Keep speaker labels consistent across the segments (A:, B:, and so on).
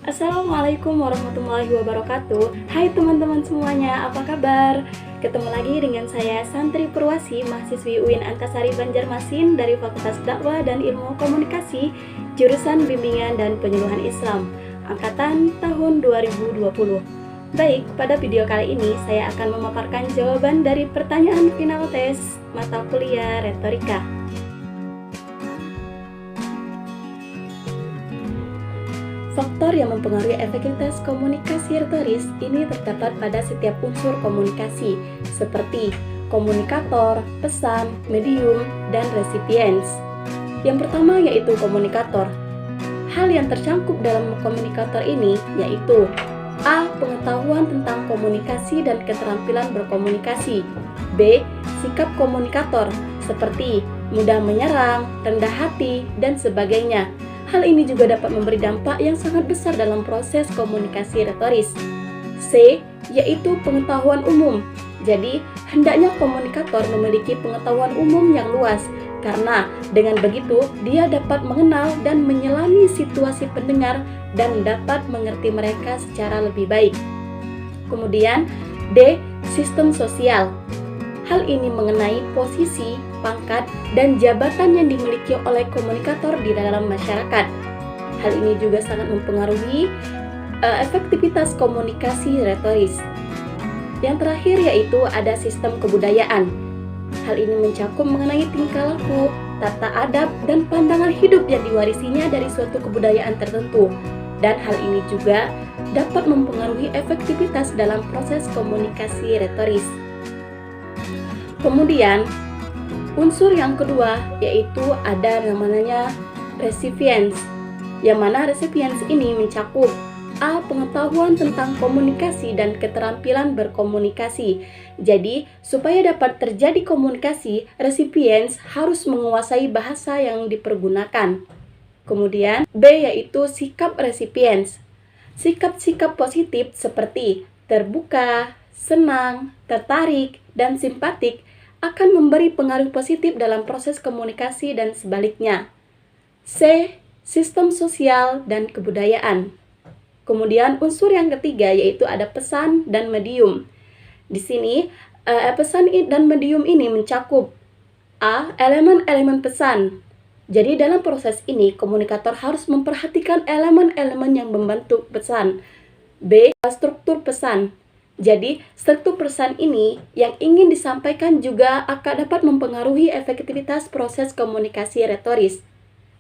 A: Assalamualaikum warahmatullahi wabarakatuh. Hai teman-teman semuanya, apa kabar? Ketemu lagi dengan saya Santri Purwasi, mahasiswi UIN Antasari Banjarmasin dari Fakultas Dakwah dan Ilmu Komunikasi, jurusan Bimbingan dan Penyuluhan Islam, angkatan tahun 2020. Baik, pada video kali ini saya akan memaparkan jawaban dari pertanyaan final tes mata kuliah retorika. Faktor yang mempengaruhi efektivitas komunikasi retoris ini terdapat pada setiap unsur komunikasi, seperti komunikator, pesan, medium, dan recipients. Yang pertama yaitu komunikator. Hal yang tercangkup dalam komunikator ini yaitu A. Pengetahuan tentang komunikasi dan keterampilan berkomunikasi. B. Sikap komunikator, seperti mudah menyerang, rendah hati, dan sebagainya. Hal ini juga dapat memberi dampak yang sangat besar dalam proses komunikasi retoris. C. Yaitu pengetahuan umum. Jadi, hendaknya komunikator memiliki pengetahuan umum yang luas, karena dengan begitu dia dapat mengenal dan menyelami situasi pendengar dan dapat mengerti mereka secara lebih baik. Kemudian, D. Sistem sosial. Hal ini mengenai posisi, pangkat, dan jabatan yang dimiliki oleh komunikator di dalam masyarakat. Hal ini juga sangat mempengaruhi efektivitas komunikasi retoris. Yang terakhir yaitu ada sistem kebudayaan. Hal ini mencakup mengenai tingkah laku, tata adab, dan pandangan hidup yang diwarisinya dari suatu kebudayaan tertentu. Dan hal ini juga dapat mempengaruhi efektivitas dalam proses komunikasi retoris. Kemudian, unsur yang kedua yaitu ada namanya recipients, yang mana recipients ini mencakup A. Pengetahuan tentang komunikasi dan keterampilan berkomunikasi. Jadi, supaya dapat terjadi komunikasi, recipients harus menguasai bahasa yang dipergunakan. Kemudian, B yaitu sikap recipients. Sikap-sikap positif seperti terbuka, senang, tertarik, dan simpatik akan memberi pengaruh positif dalam proses komunikasi dan sebaliknya. C. Sistem sosial dan kebudayaan. Kemudian unsur yang ketiga yaitu ada pesan dan medium. Di sini pesan dan medium ini mencakup A. Elemen-elemen pesan. Jadi dalam proses ini komunikator harus memperhatikan elemen-elemen yang membentuk pesan. B. Struktur pesan. Jadi, struktur pesan ini yang ingin disampaikan juga akan dapat mempengaruhi efektivitas proses komunikasi retoris.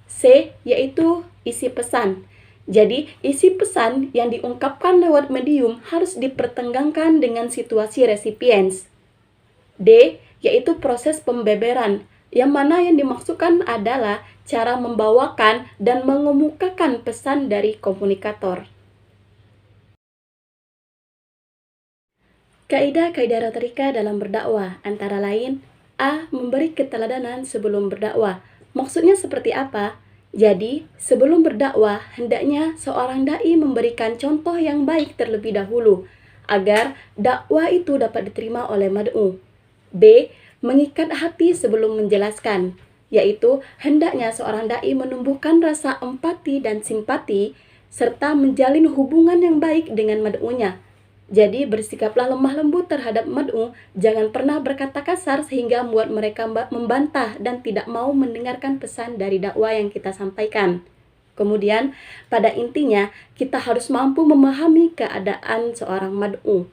A: C. Yaitu isi pesan. Jadi, isi pesan yang diungkapkan lewat medium harus dipertentangkan dengan situasi recipients. D. Yaitu proses pembeberan, yang mana yang dimaksudkan adalah cara membawakan dan mengemukakan pesan dari komunikator. Kaidah-kaidah retorika dalam berdakwah antara lain A. Memberi keteladanan sebelum berdakwah. Maksudnya seperti apa? Jadi, sebelum berdakwah, hendaknya seorang dai memberikan contoh yang baik terlebih dahulu, agar dakwah itu dapat diterima oleh mad'u. B. Mengikat hati sebelum menjelaskan, yaitu hendaknya seorang dai menumbuhkan rasa empati dan simpati, serta menjalin hubungan yang baik dengan mad'unya. Jadi bersikaplah lemah lembut terhadap mad'u, jangan pernah berkata kasar sehingga membuat mereka membantah dan tidak mau mendengarkan pesan dari dakwah yang kita sampaikan. Kemudian, pada intinya, kita harus mampu memahami keadaan seorang mad'u.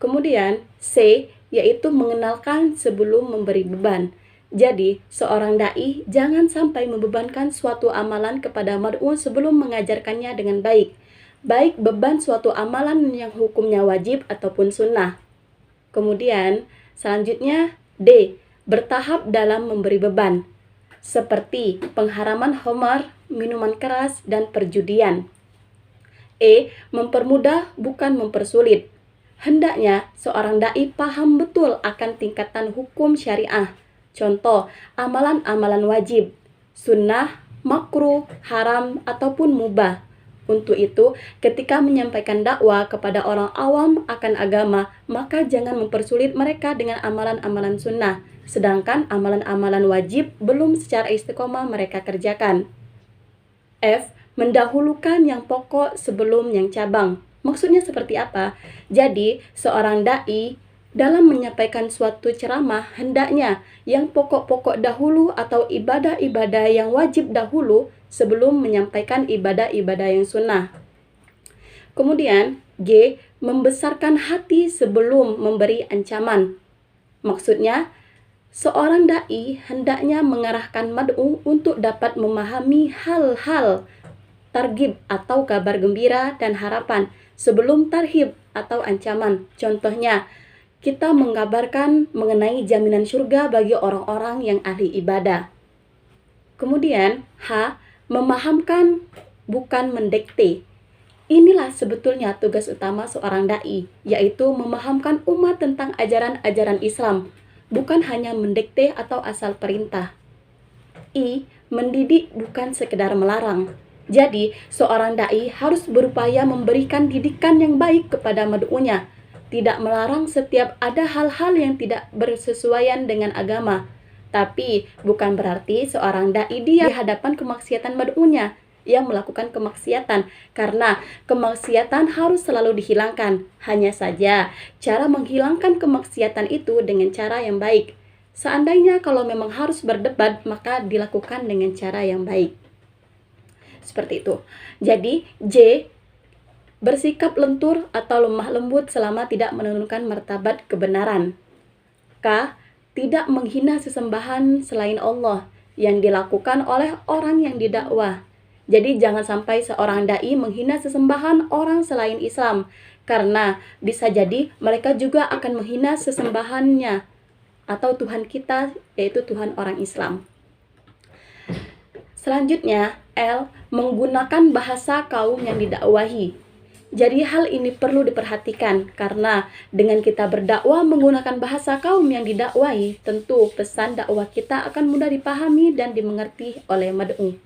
A: Kemudian, C, yaitu mengenalkan sebelum memberi beban. Jadi, seorang dai jangan sampai membebankan suatu amalan kepada mad'u sebelum mengajarkannya dengan baik. Baik beban suatu amalan yang hukumnya wajib ataupun sunnah. Kemudian, selanjutnya D. Bertahap dalam memberi beban, seperti pengharaman khamar, minuman keras, dan perjudian. E. Mempermudah bukan mempersulit. Hendaknya seorang dai paham betul akan tingkatan hukum syariah. Contoh, amalan-amalan wajib, sunnah, makruh, haram, ataupun mubah. Untuk itu, ketika menyampaikan dakwah kepada orang awam akan agama, maka jangan mempersulit mereka dengan amalan-amalan sunnah, sedangkan amalan-amalan wajib belum secara istiqomah mereka kerjakan. F. mendahulukan yang pokok sebelum yang cabang. Maksudnya seperti apa? Jadi, seorang dai dalam menyampaikan suatu ceramah hendaknya yang pokok-pokok dahulu atau ibadah-ibadah yang wajib dahulu sebelum menyampaikan ibadah-ibadah yang sunnah. Kemudian, G. Membesarkan hati sebelum memberi ancaman. Maksudnya, seorang dai hendaknya mengarahkan mad'u untuk dapat memahami hal-hal targhib atau kabar gembira dan harapan sebelum tarhib atau ancaman. Contohnya, kita mengabarkan mengenai jaminan surga bagi orang-orang yang ahli ibadah. Kemudian, H. Memahamkan bukan mendikte. Inilah sebetulnya tugas utama seorang dai, yaitu memahamkan umat tentang ajaran-ajaran Islam, bukan hanya mendikte atau asal perintah. I. Mendidik bukan sekedar melarang. Jadi, seorang dai harus berupaya memberikan didikan yang baik kepada mad'unya, tidak melarang setiap ada hal-hal yang tidak bersesuaian dengan agama. Tapi, bukan berarti seorang dai dia di hadapan kemaksiatan mad'unya yang melakukan kemaksiatan, karena kemaksiatan harus selalu dihilangkan. Hanya saja, cara menghilangkan kemaksiatan itu dengan cara yang baik. Seandainya kalau memang harus berdebat, maka dilakukan dengan cara yang baik. Seperti itu. Jadi, J. Bersikap lentur atau lemah lembut selama tidak menurunkan martabat kebenaran. K. Tidak menghina sesembahan selain Allah yang dilakukan oleh orang yang didakwah. Jadi jangan sampai seorang dai menghina sesembahan orang selain Islam, karena bisa jadi mereka juga akan menghina sesembahannya atau Tuhan kita, yaitu Tuhan orang Islam. Selanjutnya, L. Menggunakan bahasa kaum yang didakwahi. Jadi hal ini perlu diperhatikan, karena dengan kita berdakwah menggunakan bahasa kaum yang didakwahi, tentu pesan dakwah kita akan mudah dipahami dan dimengerti oleh mad'u.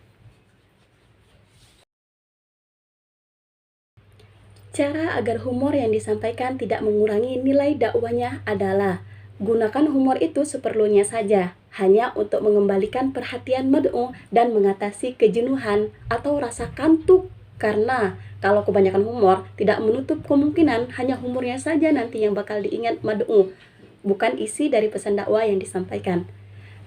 A: Cara agar humor yang disampaikan tidak mengurangi nilai dakwahnya adalah gunakan humor itu seperlunya saja, hanya untuk mengembalikan perhatian mad'u dan mengatasi kejenuhan atau rasa kantuk. Karena kalau kebanyakan humor, tidak menutup kemungkinan hanya humornya saja nanti yang bakal diingat mad'u, bukan isi dari pesan dakwah yang disampaikan.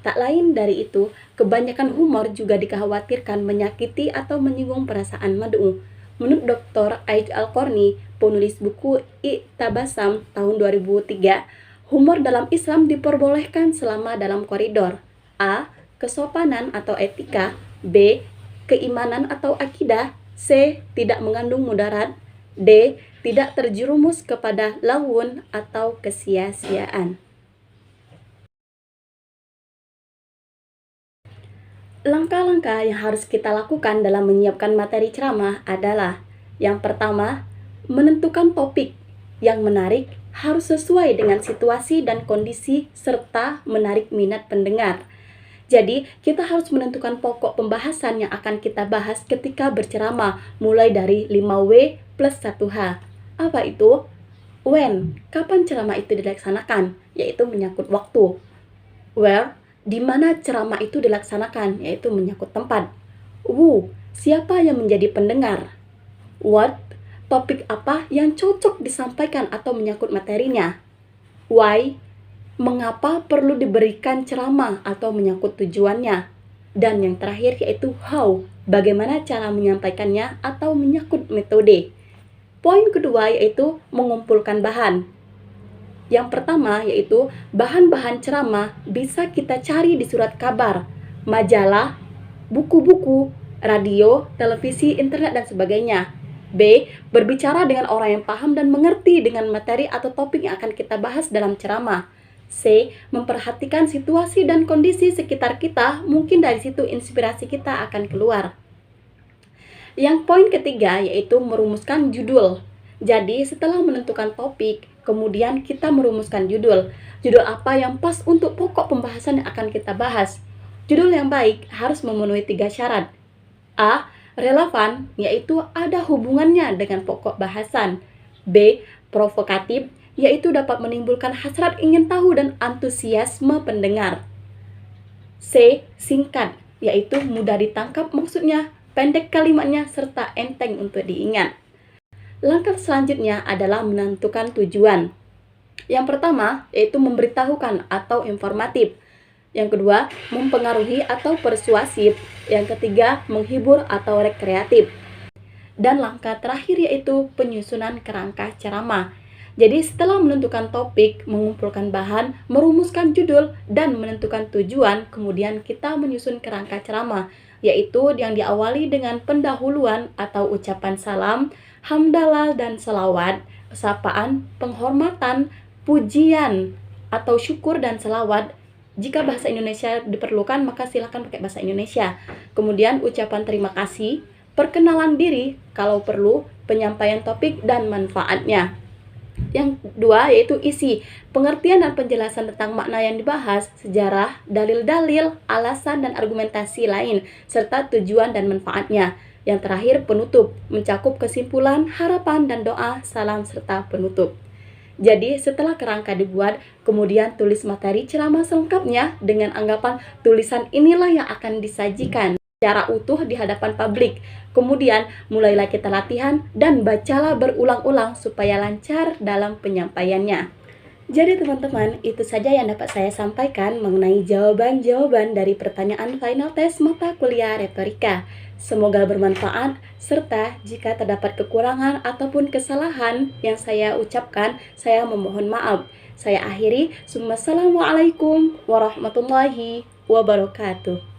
A: Tak lain dari itu, kebanyakan humor juga dikhawatirkan menyakiti atau menyinggung perasaan mad'u. Menurut Dr. Aij Al-Qarni, penulis buku I'tabasam tahun 2003, humor dalam Islam diperbolehkan selama dalam koridor A. Kesopanan atau etika, B. Keimanan atau akidah, C. Tidak mengandung mudarat, D. Tidak terjerumus kepada lawun atau kesia-siaan. Langkah-langkah yang harus kita lakukan dalam menyiapkan materi ceramah adalah: yang pertama, menentukan topik yang menarik harus sesuai dengan situasi dan kondisi serta menarik minat pendengar. Jadi, kita harus menentukan pokok pembahasan yang akan kita bahas ketika berceramah, mulai dari 5W plus 1H. Apa itu? When, kapan ceramah itu dilaksanakan, yaitu menyangkut waktu. Where, di mana ceramah itu dilaksanakan, yaitu menyangkut tempat. Who, siapa yang menjadi pendengar. What, topik apa yang cocok disampaikan atau menyangkut materinya. Why, mengapa perlu diberikan ceramah atau menyangkut tujuannya. Dan yang terakhir yaitu how, bagaimana cara menyampaikannya atau menyangkut metode. Poin kedua yaitu mengumpulkan bahan. Yang pertama yaitu bahan-bahan ceramah bisa kita cari di surat kabar, majalah, buku-buku, radio, televisi, internet, dan sebagainya. B. Berbicara dengan orang yang paham dan mengerti dengan materi atau topik yang akan kita bahas dalam ceramah. C. Memperhatikan situasi dan kondisi sekitar kita, mungkin dari situ inspirasi kita akan keluar. Yang poin ketiga yaitu merumuskan judul. Jadi setelah menentukan topik, kemudian kita merumuskan judul. Judul apa yang pas untuk pokok pembahasan yang akan kita bahas. Judul yang baik harus memenuhi 3 syarat. A. Relevan, yaitu ada hubungannya dengan pokok bahasan. B. Provokatif, yaitu dapat menimbulkan hasrat ingin tahu dan antusiasme pendengar. C. Singkat, yaitu mudah ditangkap maksudnya, pendek kalimatnya, serta enteng untuk diingat. Langkah selanjutnya adalah menentukan tujuan. Yang pertama, yaitu memberitahukan atau informatif. Yang kedua, mempengaruhi atau persuasif. Yang ketiga, menghibur atau rekreatif. Dan langkah terakhir yaitu penyusunan kerangka ceramah. Jadi setelah menentukan topik, mengumpulkan bahan, merumuskan judul, dan menentukan tujuan, kemudian kita menyusun kerangka ceramah, yaitu yang diawali dengan pendahuluan atau ucapan salam, hamdalah dan selawat, sapaan, penghormatan, pujian atau syukur dan selawat. Jika bahasa Indonesia diperlukan, maka silakan pakai bahasa Indonesia. Kemudian ucapan terima kasih, perkenalan diri kalau perlu, penyampaian topik dan manfaatnya. Yang kedua yaitu isi, pengertian dan penjelasan tentang makna yang dibahas, sejarah, dalil-dalil, alasan dan argumentasi lain, serta tujuan dan manfaatnya. Yang terakhir penutup, mencakup kesimpulan, harapan dan doa, salam serta penutup. Jadi setelah kerangka dibuat, kemudian tulis materi ceramah selengkapnya dengan anggapan tulisan inilah yang akan disajikan secara utuh di hadapan publik. Kemudian mulailah kita latihan dan bacalah berulang-ulang supaya lancar dalam penyampaiannya. Jadi teman-teman, itu saja yang dapat saya sampaikan mengenai jawaban-jawaban dari pertanyaan final test mata kuliah retorika. Semoga bermanfaat, serta jika terdapat kekurangan ataupun kesalahan yang saya ucapkan, saya memohon maaf. Saya akhiri, Assalamualaikum warahmatullahi wabarakatuh.